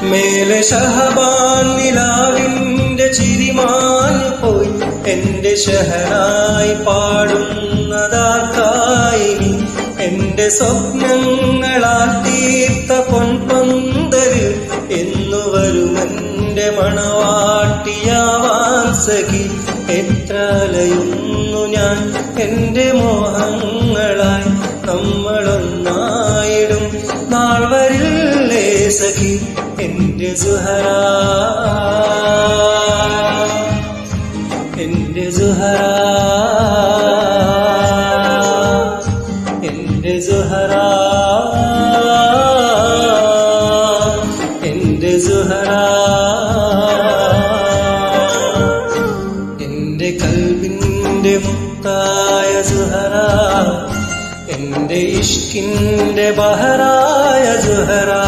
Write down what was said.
മേലെ ഷഹബാൻ നിലാവിന്റെ ചിരിമാഞ്ഞു പോയി എന്റെ ഷഹനായി പാടുന്നതാർക്കായി എന്റെ സ്വപ്നങ്ങളാൽ തീർത്ത പൊൻപന്തര് എന്നു വരുമെന്റെ മണവാട്ടിയാവാൻ സഖി എത്ര അലയുന്നു ഞാൻ എന്റെ മോഹങ്ങളായി നമ്മളൊന്നായിടും നാൾ വരില്ലേ സഖി എന്റെ സുഹറാ എന്റെ സുഹറാ എന്റെ സുഹറാ എന്റെ സുഹറാ എന്റെ കൽബിന്റെ മുത്തായ സുഹറാ എന്റെ ഇഷ്കിന്റെ ബഹറായ സുഹറാ